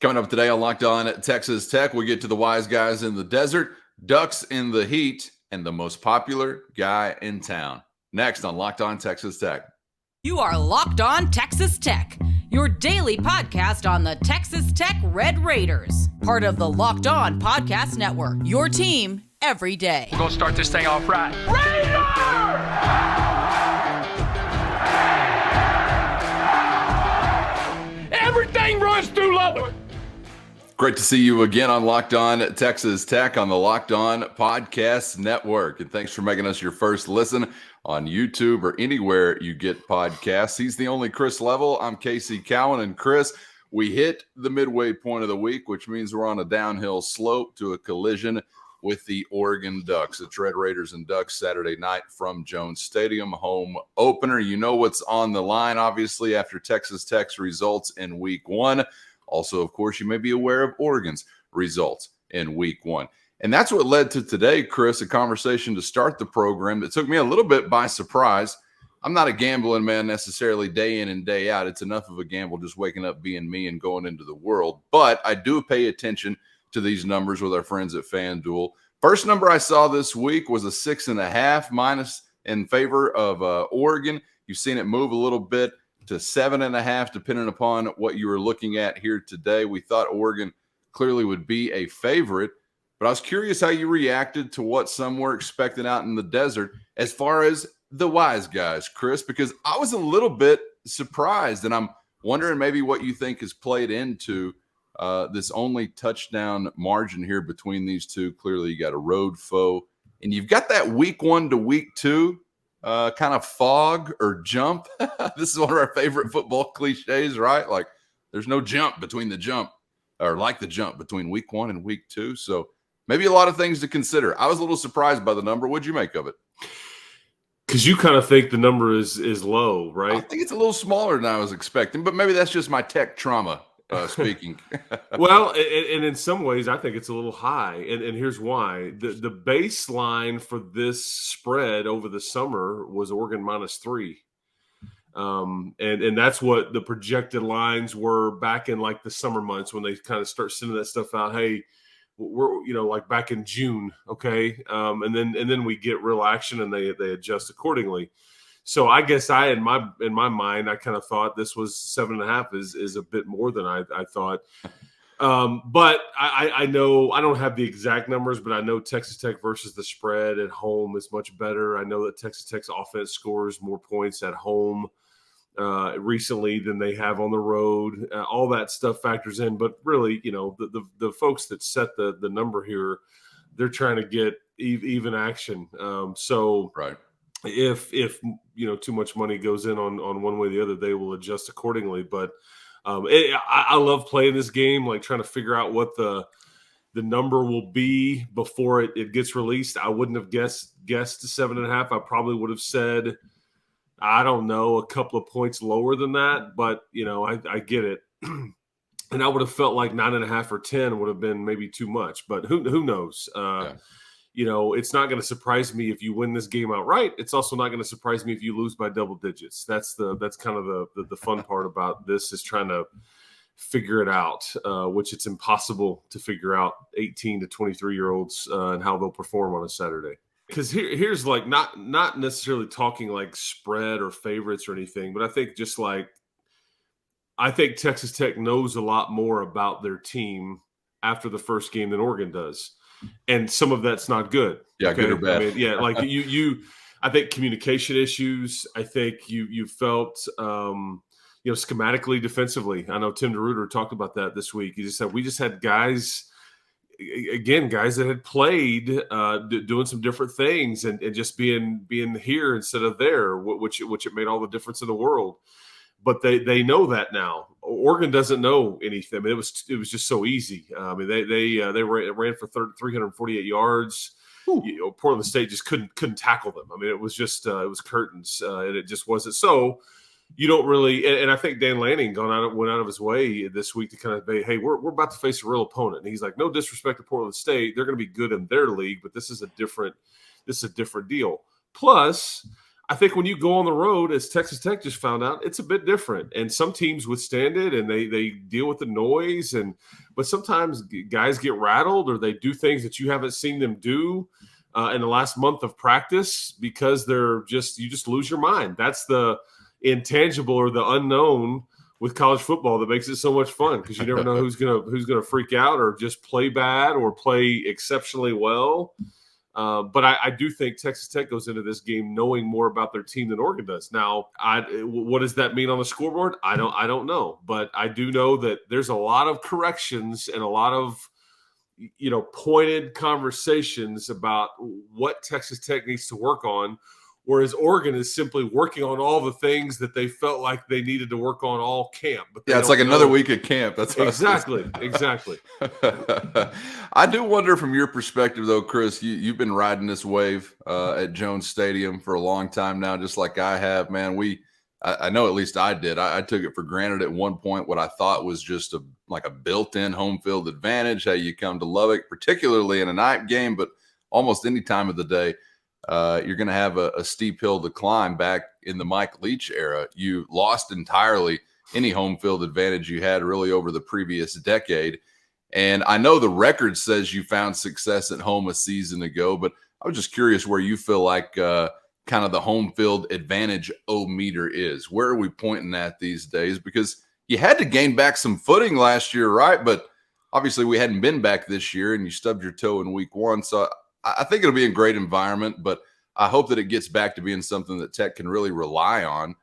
Coming up today on Locked On Texas Tech, we get to the wise guys in the desert, ducks in the heat, and the most popular guy in town. Next on Locked On Texas Tech. You are Locked On Texas Tech, your daily podcast on the Texas Tech Red Raiders. Part of the Locked On Podcast Network, your team every day. We're going to start this thing off right. Raider! Everything runs through Lubbock. Great to see you again on Locked On Texas Tech on the Locked On Podcast Network. And thanks for making us your first listen on YouTube or anywhere you get podcasts. He's the only Chris Level. I'm Casey Cowan. And Chris, we hit the midway point of the week, which means we're on a downhill slope to a collision with the Oregon Ducks. It's Red Raiders and Ducks Saturday night from Jones Stadium, home opener. You know what's on the line, obviously, after Texas Tech's results in week one. Also, of course, you may be aware of Oregon's results in week one. And that's what led to today, Chris, a conversation to start the program that took me a little bit by surprise. I'm not a gambling man necessarily day in and day out. It's enough of a gamble just waking up being me and going into the world. But I do pay attention to these numbers with our friends at FanDuel. First number I saw this week was a 6.5 minus in favor of Oregon. You've seen it move a little bit to 7.5, depending upon what you were looking at here today. We thought Oregon clearly would be a favorite, but I was curious how you reacted to what some were expecting out in the desert as far as the wise guys, Chris, because I was a little bit surprised, and I'm wondering maybe what you think has played into this only touchdown margin here between these two. Clearly, you got a road foe, and you've got that week one to week two kind of fog or jump. This is one of our favorite football cliches, right? Like there's no jump between the jump or like the jump between week one and week two. So maybe a lot of things to consider. I was a little surprised by the number. What'd you make of it? Because you kind of think the number is low, right? I think it's a little smaller than I was expecting, but maybe that's just my tech trauma speaking. Well, and in some ways, I think it's a little high, and here's why. The baseline for this spread over the summer was Oregon -3, and that's what the projected lines were back in like the summer months when they kind of start sending that stuff out. Hey, we're like back in June, okay, and then we get real action and they adjust accordingly. So I guess in my mind, I kind of thought this was 7.5 is a bit more than I thought. But I know I don't have the exact numbers, but I know Texas Tech versus the spread at home is much better. I know that Texas Tech's offense scores more points at home recently than they have on the road. All that stuff factors in. But really, the folks that set the number here, they're trying to get even action. So right. If too much money goes in on one way or the other, they will adjust accordingly. But I love playing this game, like trying to figure out what the number will be before it gets released. I wouldn't have guessed to 7.5. I probably would have said, I don't know, a couple of points lower than that. But I get it, and I would have felt like 9.5 or 10 would have been maybe too much. But who knows? Yeah. It's not going to surprise me if you win this game outright. It's also not going to surprise me if you lose by double digits. That's kind of the fun part about this, is trying to figure it out, which it's impossible to figure out 18 to 23-year-olds and how they'll perform on a Saturday. Because here's like not necessarily talking like spread or favorites or anything, but I think Texas Tech knows a lot more about their team after the first game than Oregon does. And some of that's not good. Yeah, okay? Good or bad. I mean, like I think communication issues. I think you felt, schematically, defensively. I know Tim DeRuyter talked about that this week. He just said we just had guys that had played, doing some different things and just being here instead of there, which it made all the difference in the world. But they know that now. Oregon doesn't know anything. I mean, it was just so easy. I mean, they ran for 348 yards. Portland State just couldn't tackle them. I mean, it was just it was curtains, and it just wasn't. So you don't really. And I think Dan Lanning went out of his way this week to kind of say, hey, we're about to face a real opponent. And he's like, no disrespect to Portland State, they're going to be good in their league, but this is a different deal. Plus, I think when you go on the road, as Texas Tech just found out, it's a bit different. And some teams withstand it and they deal with the noise. But sometimes guys get rattled or they do things that you haven't seen them do in the last month of practice because you just lose your mind. That's the intangible or the unknown with college football that makes it so much fun because you never know who's gonna freak out or just play bad or play exceptionally well. But I do think Texas Tech goes into this game knowing more about their team than Oregon does. Now, what does that mean on the scoreboard? I don't know, but I do know that there's a lot of corrections and a lot of pointed conversations about what Texas Tech needs to work on, whereas Oregon is simply working on all the things that they felt like they needed to work on all camp. But it's like another week at camp. That's exactly. I do wonder from your perspective, though, Chris, you've been riding this wave at Jones Stadium for a long time now, just like I have, man. I know at least I did. I took it for granted at one point what I thought was just a built-in home field advantage, how you come to Lubbock, particularly in a night game, but almost any time of the day. You're going to have a steep hill to climb. Back in the Mike Leach era, you lost entirely any home field advantage you had really over the previous decade. And I know the record says you found success at home a season ago, but I was just curious where you feel like kind of the home field advantage O-meter is. Where are we pointing at these days? Because you had to gain back some footing last year, right? But obviously we hadn't been back this year and you stubbed your toe in week one. So I think it'll be a great environment, but I hope that it gets back to being something that Tech can really rely on,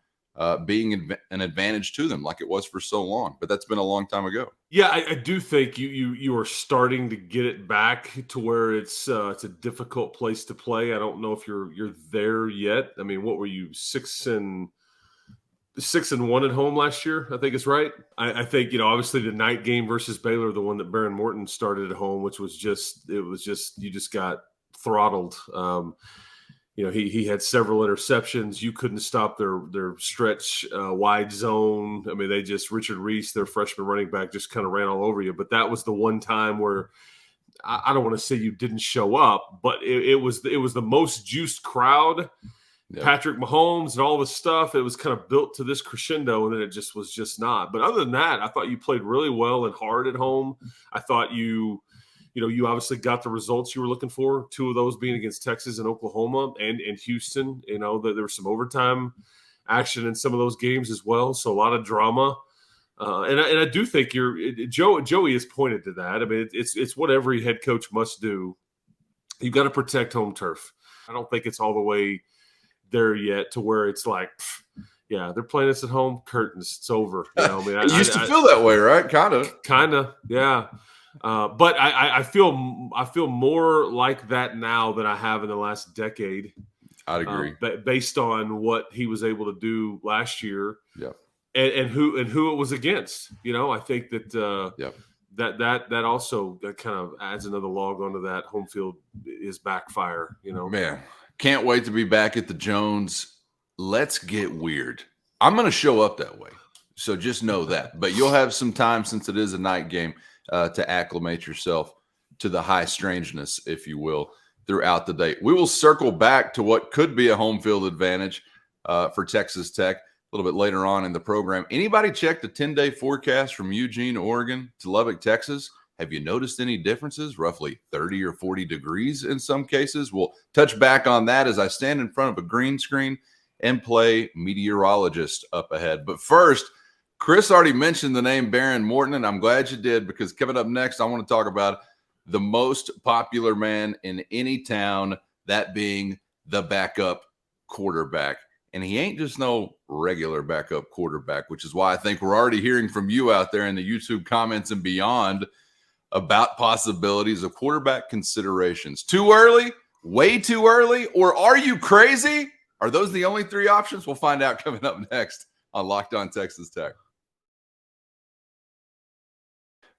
being an advantage to them like it was for so long. But that's been a long time ago. Yeah, I do think you are starting to get it back to where it's a difficult place to play. I don't know if you're there yet. I mean, what were you 6-1 at home last year? I think it's right. I think obviously the night game versus Baylor, the one that Baron Morton started at home, which was you just got throttled. He had several interceptions. You couldn't stop their stretch wide zone. I mean, Richard Reese, their freshman running back, just kind of ran all over you. But that was the one time where I don't want to say you didn't show up, but it was the most juiced crowd. Yep. Patrick Mahomes and all this stuff. It was kind of built to this crescendo, and then it just was not. But other than that, I thought you played really well and hard at home. I thought you obviously got the results you were looking for, two of those being against Texas and Oklahoma and Houston. There was some overtime action in some of those games as well, so a lot of drama. And I do think Joey has pointed to that. I mean, it's what every head coach must do. You've got to protect home turf. I don't think it's all the way there yet to where it's like, yeah, they're playing us at home, curtains, it's over. It used to feel that way, right? Kind of, yeah. But I feel more like that now than I have in the last decade. I'd agree. Based on what he was able to do last year, yeah, and who it was against. I think that that also kind of adds another log onto that. Home field is backfire. Man, can't wait to be back at the Jones. Let's get weird. I'm going to show up that way, so just know that. But you'll have some time since it is a night game. To acclimate yourself to the high strangeness, if you will, throughout the day. We will circle back to what could be a home field advantage for Texas Tech a little bit later on in the program. Anybody check the 10-day forecast from Eugene, Oregon to Lubbock, Texas? Have you noticed any differences? Roughly 30 or 40 degrees in some cases. We'll touch back on that as I stand in front of a green screen and play meteorologist up ahead. But first, Chris already mentioned the name Baron Morton, and I'm glad you did, because coming up next, I want to talk about the most popular man in any town, that being the backup quarterback. And he ain't just no regular backup quarterback, which is why I think we're already hearing from you out there in the YouTube comments and beyond about possibilities of quarterback considerations. Too early? Way too early? Or are you crazy? Are those the only three options? We'll find out coming up next on Locked On Texas Tech.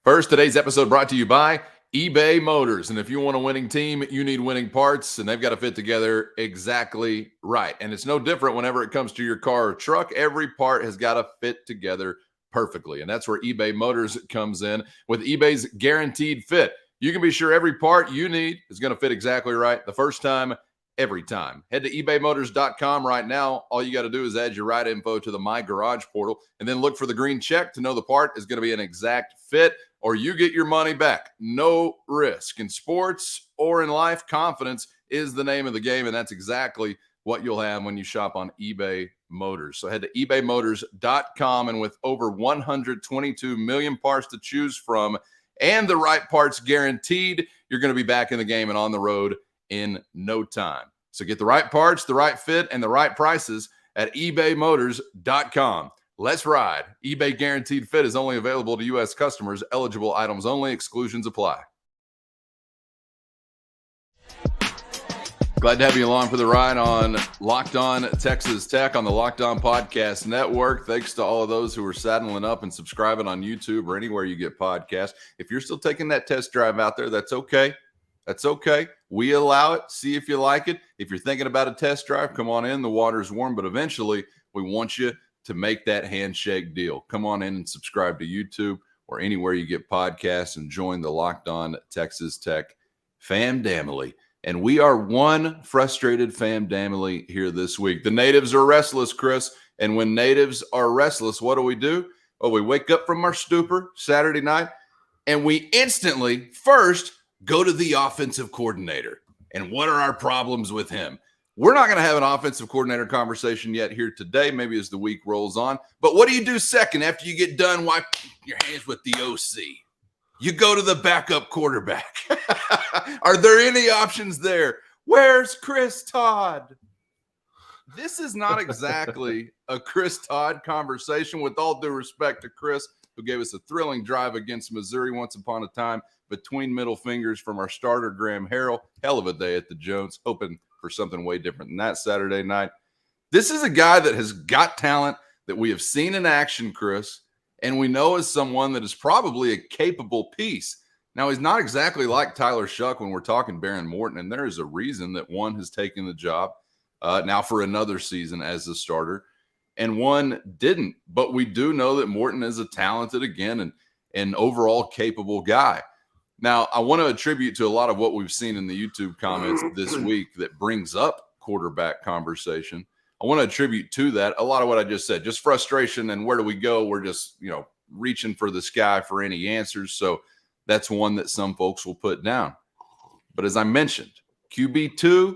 First, today's episode brought to you by eBay Motors. And if you want a winning team, you need winning parts, and they've got to fit together exactly right. And it's no different whenever it comes to your car or truck. Every part has got to fit together perfectly. And that's where eBay Motors comes in with eBay's guaranteed fit. You can be sure every part you need is going to fit exactly right the first time, every time. Head to ebaymotors.com right now. All you got to do is add your right info to the My Garage portal and then look for the green check to know the part is going to be an exact fit, or you get your money back. No risk. In sports or in life, confidence is the name of the game, and that's exactly what you'll have when you shop on eBay Motors. So head to ebaymotors.com, and with over 122 million parts to choose from and the right parts guaranteed, you're going to be back in the game and on the road in no time. So get the right parts, the right fit, and the right prices at ebaymotors.com. Let's ride. eBay Guaranteed Fit is only available to U.S. customers. Eligible items only. Exclusions apply. Glad to have you along for the ride on Locked On Texas Tech on the Locked On Podcast Network. Thanks to all of those who are saddling up and subscribing on YouTube or anywhere you get podcasts. If you're still taking that test drive out there, that's okay. That's okay. We allow it. See if you like it. If you're thinking about a test drive, come on in. The water's warm, but eventually we want you to make that handshake deal. Come on in and subscribe to YouTube or anywhere you get podcasts and join the Locked On Texas Tech famdamily. And we are one frustrated famdamily here this week. The natives are restless, Chris. And when natives are restless, what do? Well, we wake up from our stupor Saturday night and we instantly first go to the offensive coordinator. And what are our problems with him? We're not going to have an offensive coordinator conversation yet here today, maybe as the week rolls on. But what do you do second after you get done wiping your hands with the OC? You go to the backup quarterback. Are there any options there? Where's Chris Todd? This is not exactly a Chris Todd conversation, with all due respect to Chris, who gave us a thrilling drive against Missouri once upon a time between middle fingers from our starter, Graham Harrell. Hell of a day at the Jones, hoping for something way different than that Saturday night. This is a guy that has got talent that we have seen in action, Chris, and we know is someone that is probably a capable piece. Now, he's not exactly like Tyler Shuck when we're talking Baron Morton, and there is a reason that one has taken the job now for another season as the starter, and one didn't. But we do know that Morton is a talented, again, and an overall capable guy. Now, I want to attribute to a lot of what we've seen in the YouTube comments this week that brings up quarterback conversation. I want to attribute to that a lot of what I just said, just frustration and where do we go? We're just, reaching for the sky for any answers. So that's one that some folks will put down. But as I mentioned, QB2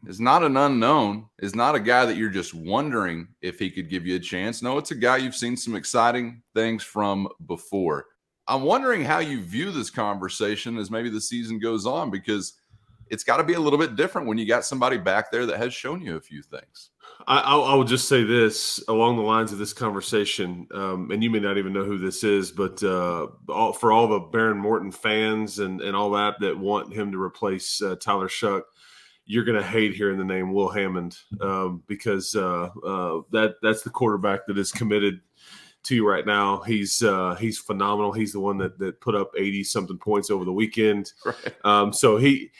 is not an unknown, is not a guy that you're just wondering if he could give you a chance. No, it's a guy you've seen some exciting things from before. I'm wondering how you view this conversation as maybe the season goes on, because it's got to be a little bit different when you got somebody back there that has shown you a few things. I will just say this along the lines of this conversation, and you may not even know who this is, but for all the Baron Morton fans and all that want him to replace Tyler Shuck, you're going to hate hearing the name Will Hammond because that's the quarterback that is committed to you right now. He's phenomenal. He's the one that put up 80-something points over the weekend. Right. So he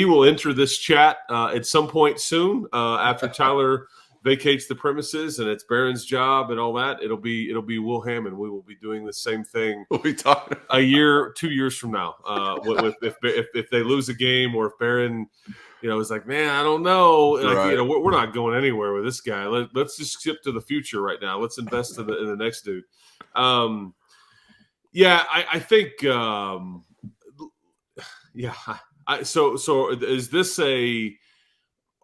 will enter this chat at some point soon after Tyler vacates the premises and it's Barron's job and all that. It'll be Will Hammond. We will be doing the same thing. We'll be talking a year, 2 years from now. If they lose a game, or if Barron it's like, man, I don't know. Like, right. We're not going anywhere with this guy. Let's just skip to the future right now. Let's invest in the next dude. I think, So is this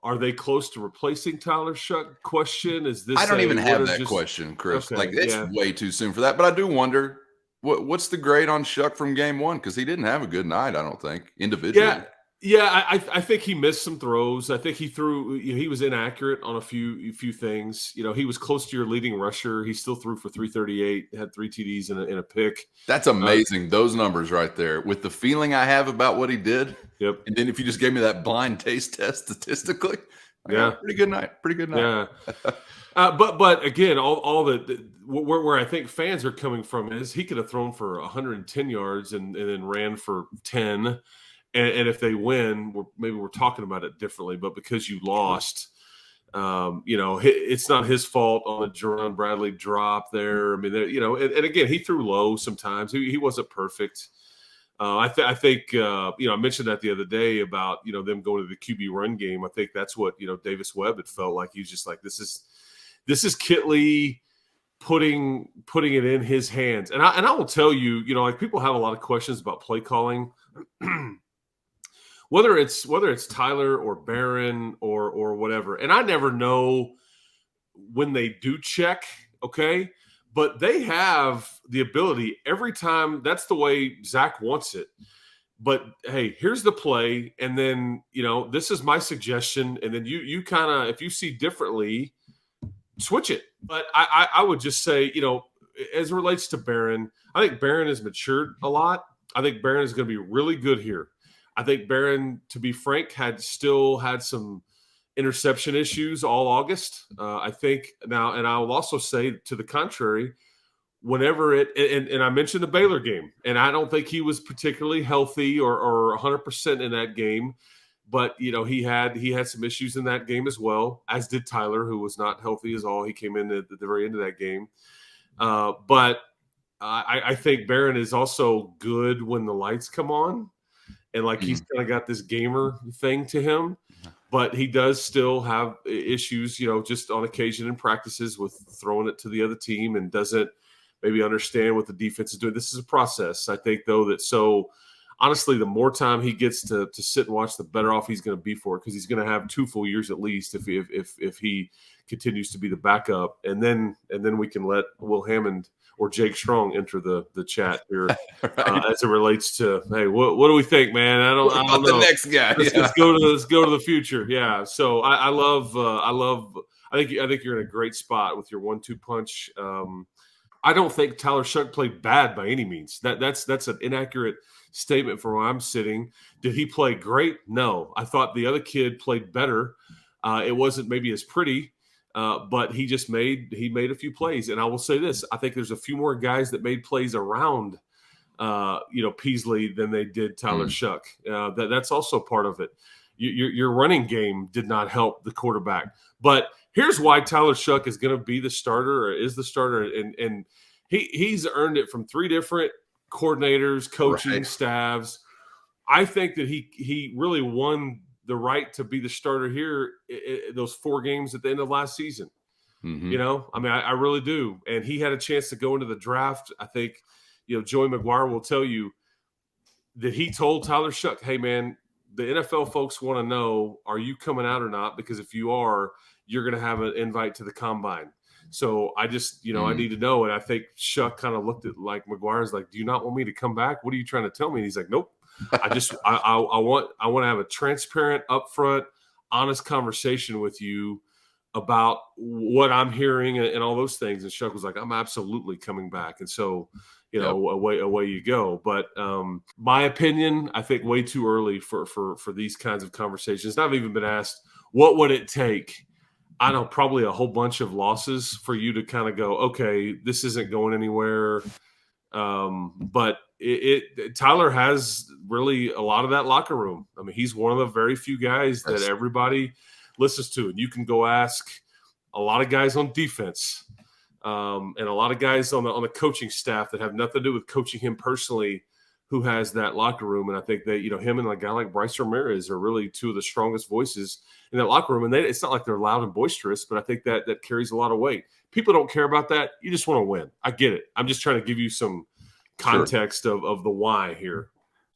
are they close to replacing Tyler Shuck question? Is this? I don't even have that question, Chris. Okay, it's way too soon for that. But I do wonder, what's the grade on Shuck from game one? Because he didn't have a good night, I don't think, individually. Yeah, I think he missed some throws. I think he threw. He was inaccurate on a few things. He was close to your leading rusher. He still threw for 338. Had 3 TDs and a pick. That's amazing. Those numbers right there. With the feeling I have about what he did. Yep. And then if you just gave me that blind taste test statistically, pretty good night. Yeah. But again, all where I think fans are coming from is he could have thrown for 110 yards and then ran for 10. And if they win, maybe we're talking about it differently. But because you lost, it's not his fault on the Jerron Bradley drop there. I mean, and again, he threw low sometimes. He wasn't perfect. I think I mentioned that the other day about them going to the QB run game. I think that's what Davis Webb had felt like. He's just like, this is Kitley putting it in his hands. And I will tell you, like, people have a lot of questions about play calling, whether it's Tyler or Barron or whatever. And I never know when they do check, okay? But they have the ability every time. That's the way Zach wants it. But hey, here's the play, and then this is my suggestion, and then you kind of, if you see differently, switch it. But I would just say, as it relates to Barron, I think Barron has matured a lot. I think Barron is going to be really good here. I think Barron, to be frank, still had some interception issues all August. I think now, and I will also say to the contrary, whenever and I mentioned the Baylor game, and I don't think he was particularly healthy or 100% in that game, but he had some issues in that game as well, as did Tyler, who was not healthy as all. He came in at the very end of that game. But I think Barron is also good when the lights come on, and like he's kind of got this gamer thing to him. But he does still have issues, just on occasion in practices with throwing it to the other team and doesn't maybe understand what the defense is doing. This is a process. I think, though, that honestly, the more time he gets to sit and watch, the better off he's going to be for it, because he's going to have 2 full years at least if he continues to be the backup. And then we can let Will Hammond or Jake Strong enter the chat here right. As it relates to, hey, what do we think, man? I don't know. The next guy. Let's go to the future. Yeah. So I think you're in a great spot with your 1-2 punch. I don't think Tyler Shuck played bad by any means. That's an inaccurate statement from where I'm sitting. Did he play great? No. I thought the other kid played better. It wasn't maybe as pretty. But he made a few plays. And I will say this, I think there's a few more guys that made plays around Peasley than they did Tyler Shuck. That's also part of it. Your running game did not help the quarterback. But here's why Tyler Shuck is going to be the starter, or is the starter, and he's earned it from 3 different coordinators, coaching staffs. I think that he really won the right to be the starter here those 4 games at the end of last season. Mm-hmm. I really do. And he had a chance to go into the draft. I think, Joey McGuire will tell you that he told Tyler Shuck, hey, man, the NFL folks want to know, are you coming out or not? Because if you are, you're going to have an invite to the combine. So I just, I need to know. And I think Shuck kind of looked at like McGuire's like, do you not want me to come back? What are you trying to tell me? And he's like, nope. I want to have a transparent, upfront, honest conversation with you about what I'm hearing and all those things. And Shuck was like, I'm absolutely coming back. And so, away you go. But my opinion, I think way too early for these kinds of conversations. And I've even been asked, what would it take? I know, probably a whole bunch of losses for you to kind of go, okay, this isn't going anywhere. But Tyler has really a lot of that locker room. I mean, he's one of the very few guys that everybody listens to, and you can go ask a lot of guys on defense, and a lot of guys on the coaching staff that have nothing to do with coaching him personally, who has that locker room. And I think that him and a guy like Bryce Ramirez are really 2 of the strongest voices in that locker room. And it's not like they're loud and boisterous, but I think that carries a lot of weight. People don't care about that. You just want to win. I get it. I'm just trying to give you some context of the why here.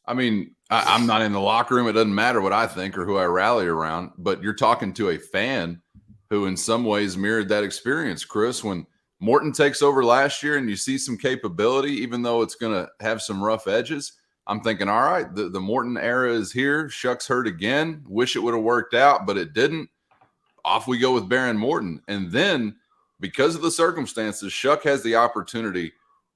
I mean, I'm not in the locker room. It doesn't matter what I think or who I rally around, but you're talking to a fan who in some ways mirrored that experience, Chris, when Morton takes over last year and you see some capability, even though it's going to have some rough edges. I'm thinking, all right, the Morton era is here. Shuck's hurt again. Wish it would have worked out, but it didn't. Off we go with Baron Morton. And then because of the circumstances, Shuck has the opportunity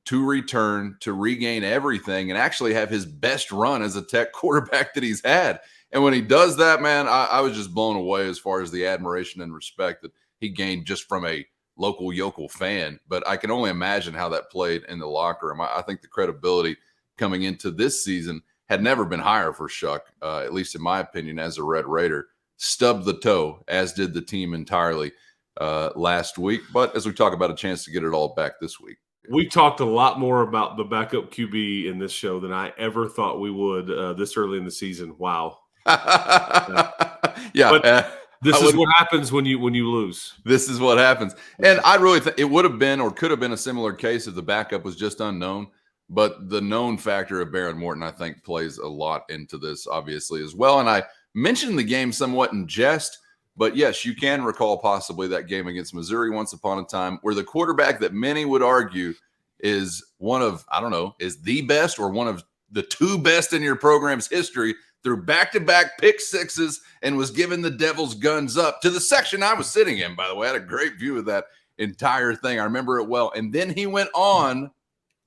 to return, to regain everything, and actually have his best run as a Tech quarterback that he's had. And when he does that, man, I was just blown away as far as the admiration and respect that he gained just from a local yokel fan. But I can only imagine how that played in the locker room. I think the credibility coming into this season had never been higher for Shuck, at least in my opinion, as a Red Raider. Stubbed the toe, as did the team entirely last week. But as we talk about, a chance to get it all back this week. We've talked a lot more about the backup QB in this show than I ever thought we would this early in the season. Wow. Yeah. But this is what happens when you lose. This is what happens. And I really think it would have been or could have been a similar case if the backup was just unknown. But the known factor of Baron Morton, I think, plays a lot into this, obviously, as well. And I mentioned the game somewhat in jest. But yes, you can recall possibly that game against Missouri once upon a time where the quarterback that many would argue is one of, I don't know, is the best or one of the two best in your program's history threw back-to-back pick sixes and was giving the Devils guns up to the section I was sitting in, by the way. I had a great view of that entire thing. I remember it well. And then he went on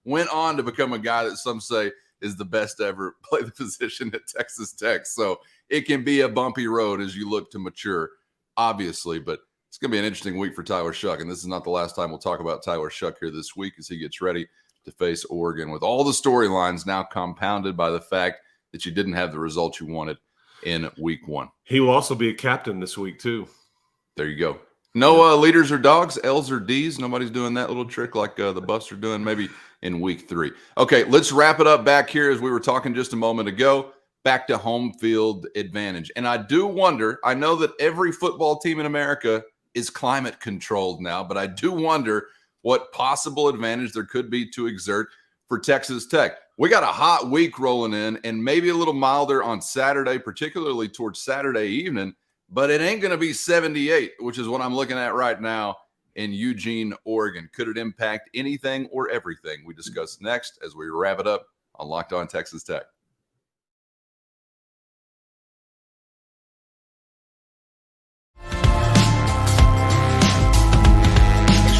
to become a guy that some say is the best to ever play the position at Texas Tech. So it can be a bumpy road as you look to mature, obviously, but it's going to be an interesting week for Tyler Shuck. And this is not the last time we'll talk about Tyler Shuck here this week as he gets ready to face Oregon with all the storylines now compounded by the fact that you didn't have the results you wanted in week one. He will also be a captain this week, too. There you go. No leaders or dogs, L's or D's. Nobody's doing that little trick like the Buffs are doing maybe in week 3. Okay, let's wrap it up back here as we were talking just a moment ago. Back to home field advantage. And I do wonder, I know that every football team in America is climate controlled now, but I do wonder what possible advantage there could be to exert for Texas Tech. We got a hot week rolling in and maybe a little milder on Saturday, particularly towards Saturday evening, but it ain't going to be 78, which is what I'm looking at right now in Eugene, Oregon. Could it impact anything or everything? We discuss next as we wrap it up on Locked On Texas Tech.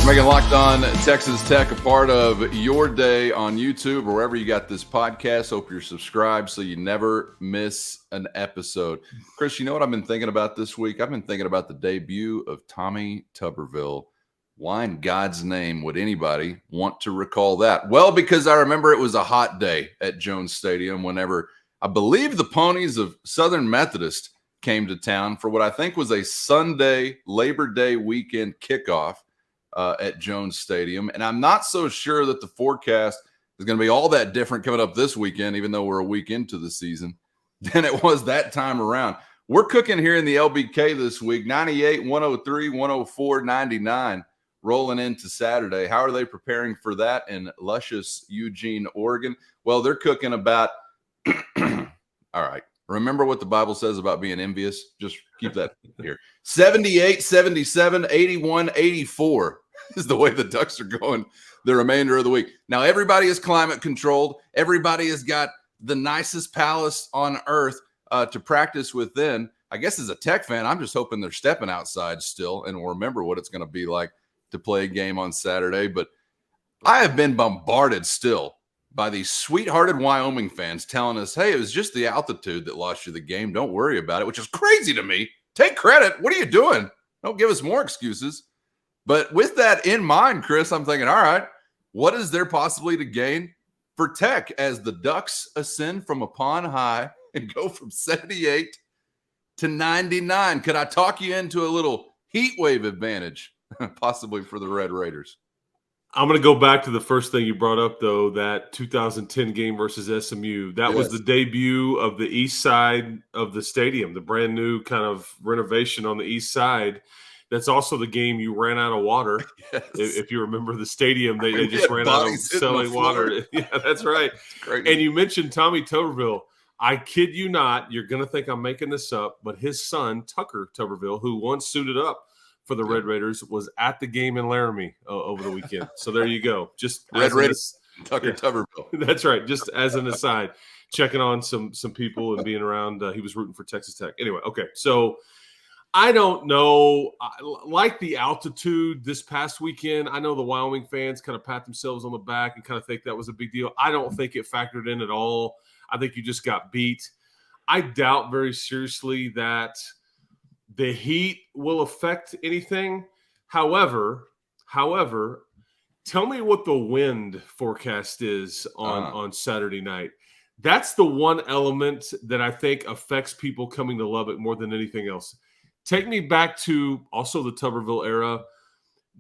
Making Locked On Texas Tech a part of your day on YouTube or wherever you got this podcast. Hope you're subscribed so you never miss an episode. Chris, you know what I've been thinking about this week? I've been thinking about the debut of Tommy Tuberville. Why in God's name would anybody want to recall that? Well, because I remember it was a hot day at Jones Stadium whenever I believe the Ponies of Southern Methodist came to town for what I think was a Sunday Labor Day weekend kickoff at Jones Stadium. And I'm not so sure that the forecast is going to be all that different coming up this weekend, even though we're a week into the season, than it was that time around. We're cooking here in the LBK this week, 98, 103, 104, 99, rolling into Saturday. How are they preparing for that in luscious Eugene, Oregon? Well, they're cooking about, all right, remember what the Bible says about being envious? Just keep that here. 78, 77, 81, 84. Is the way the Ducks are going the remainder of the week. Now, everybody is climate controlled. Everybody has got the nicest palace on earth to practice within. I guess as a Tech fan, I'm just hoping they're stepping outside still and will remember what it's going to be like to play a game on Saturday. But I have been bombarded still by these sweethearted Wyoming fans telling us, hey, it was just the altitude that lost you the game. Don't worry about it, which is crazy to me. Take credit. What are you doing? Don't give us more excuses. But with that in mind, Chris, I'm thinking, all right, what is there possibly to gain for Tech as the Ducks ascend from upon high and go from 78 to 99? Could I talk you into a little heat wave advantage possibly for the Red Raiders? I'm going to go back to the first thing you brought up, though, that 2010 game versus SMU. That was the debut of the east side of the stadium, the brand new kind of renovation on the east side. That's also the game you ran out of water. Yes. If you remember the stadium, they just ran out of selling water. Yeah, that's right. That's and you mentioned Tommy Tuberville. I kid you not, you're going to think I'm making this up, but his son, Tucker Tuberville, who once suited up for the Red Raiders, was at the game in Laramie over the weekend. So there you go. Just Red Raiders, Tucker Tuberville. That's right. Just as an aside, checking on some people and being around. He was rooting for Texas Tech. Anyway, okay. So I don't know. Like the altitude this past weekend, I know the Wyoming fans kind of pat themselves on the back and kind of think that was a big deal. I don't think it factored in at all. I think you just got beat. I doubt very seriously that the heat will affect anything. However, tell me what the wind forecast is on Saturday night. That's the one element that I think affects people coming to Lubbock more than anything else. Take me back to also the Tuberville era.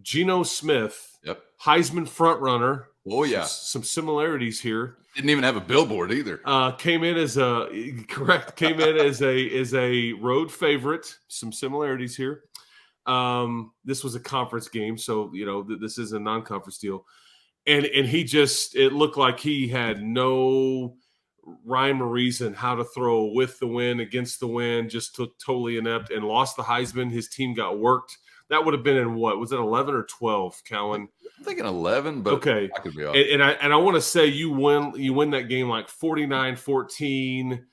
Geno Smith, Yep. Heisman front runner. Oh yeah. Some similarities here. Didn't even have a billboard either. Came in as a road favorite. Some similarities here. This was a conference game, so this is a non-conference deal. And it looked like he had no rhyme or reason how to throw with the wind, against the wind, just took totally inept and lost the Heisman. His team got worked. That would have been in what? Was it 11 or 12, Cowan? I'm thinking 11, but okay. I could be off. And I want to say you win that game like 49-14.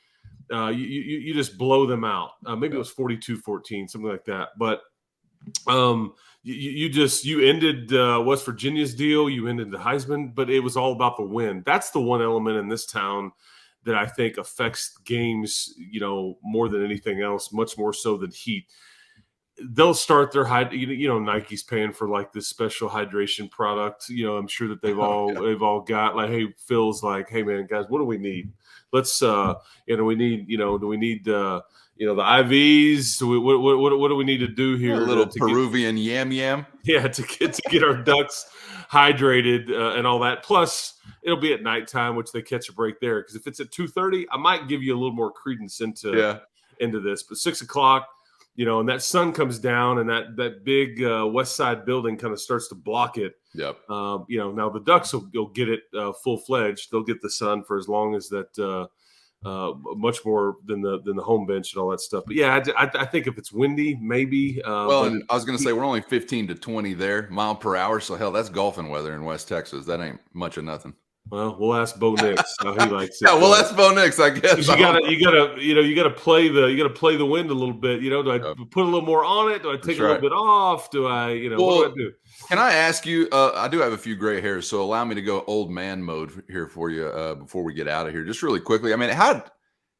You just blow them out. Maybe it was 42-14, something like that. But you ended West Virginia's deal. You ended the Heisman, but it was all about the win. That's the one element in this town that I think affects games, more than anything else, much more so than heat. They'll start their Nike's paying for like this special hydration product. I'm sure that they've all got like, hey, Phil's like, hey man, guys, what do we need? Let's do we need the IVs? What do we need to do here? A little Peruvian yam. Yeah, to get our ducks hydrated and all that. Plus, it'll be at nighttime, which they catch a break there. Because if it's at 2:30, I might give you a little more credence into this. But 6:00. And that sun comes down and that big west side building kind of starts to block it. Yep. Now the Ducks will get it full-fledged. They'll get the sun for as long as that, much more than the home bench and all that stuff. But yeah, I think if it's windy, maybe. And I was going to say we're only 15 to 20 there, mile per hour. So hell, that's golfing weather in West Texas. That ain't much of nothing. Well, we'll ask Bo Nix how he likes it. Yeah, well, that's Bo Nix, I guess. You gotta play the wind a little bit. Do I put a little more on it? Do I take a little bit off? Do I, what do I do? Can I ask you? I do have a few gray hairs, so allow me to go old man mode here for you before we get out of here, just really quickly. I mean, how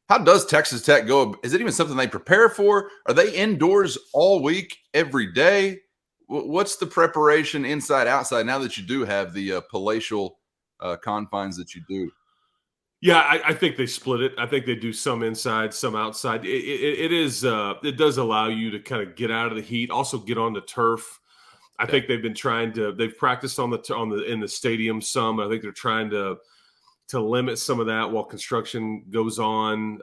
does Texas Tech go? Is it even something they prepare for? Are they indoors all week, every day? What's the preparation inside, outside? Now that you do have the palatial confines that you do. Yeah, I think they split it. I think they do some inside, some outside. It does allow you to kind of get out of the heat, also get on the turf. I think they've practiced in the stadium some. I think they're trying to limit some of that while construction goes on.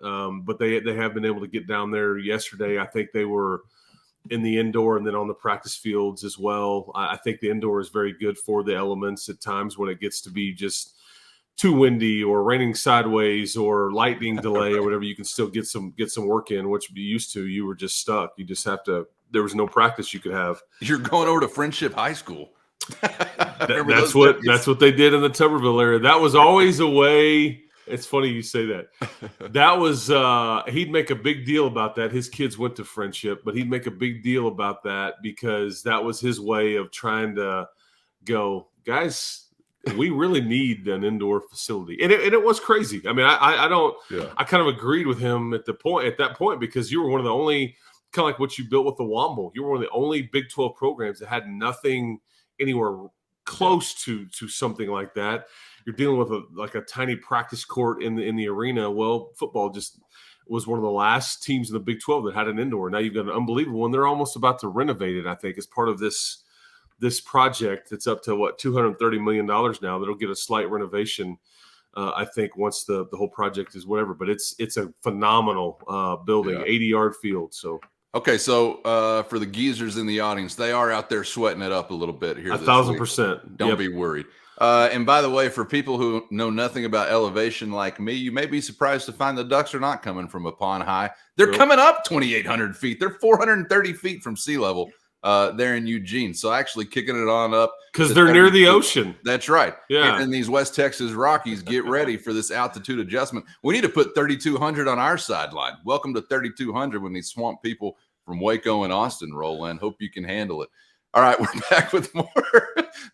But they have been able to get down there yesterday. I think they were in the indoor and then on the practice fields as well. I think the indoor is very good for the elements at times when it gets to be just too windy or raining sideways or lightning delay or whatever. You can still get some work in, which you used to. You were just stuck. You just have to. There was no practice you could have. You're going over to Friendship High School. That's what they did in the Tuberville area. That was always a way. It's funny you say that. That was he'd make a big deal about that. His kids went to Friendship, but he'd make a big deal about that because that was his way of trying to go, guys, we really need an indoor facility. And it was crazy. I mean, I kind of agreed with him at that point because you were one of the only, kind of like what you built with the Womble. You were one of the only Big 12 programs that had nothing anywhere close to something like that. You're dealing with a tiny practice court in the arena. Well, football just was one of the last teams in the Big 12 that had an indoor. Now you've got an unbelievable one. They're almost about to renovate it, I think, as part of this project. It's up to $230 million now. That'll get a slight renovation, I think, once the whole project is whatever. But it's a phenomenal building, 80-yard field. So. Okay, so for the geezers in the audience, they are out there sweating it up a little bit here. 1,000%. Don't be worried. And by the way, for people who know nothing about elevation like me, you may be surprised to find the Ducks are not coming from upon high. They're coming up 2,800 feet. They're 430 feet from sea level there in Eugene. So actually kicking it on up. Because they're near the ocean. That's right. Yeah. And these West Texas Rockies, get ready for this altitude adjustment. We need to put 3,200 on our sideline. Welcome to 3,200 when these swamp people from Waco and Austin roll in. Hope you can handle it. All right, we're back with more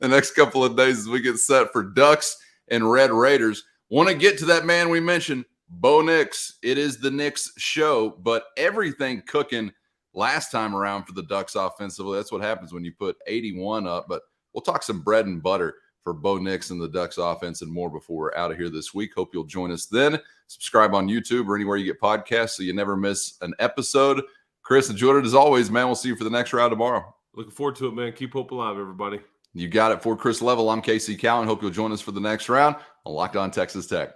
the next couple of days as we get set for Ducks and Red Raiders. Want to get to that man we mentioned, Bo Nix. It is the Nix show, but everything cooking last time around for the Ducks offensively. That's what happens when you put 81 up. But we'll talk some bread and butter for Bo Nix and the Ducks offense and more before we're out of here this week. Hope you'll join us then. Subscribe on YouTube or anywhere you get podcasts so you never miss an episode. Chris, enjoyed it as always, man. We'll see you for the next round tomorrow. Looking forward to it, man. Keep hope alive, everybody. You got it. For Chris Level, I'm Casey Cowan. Hope you'll join us for the next round on Locked On Texas Tech.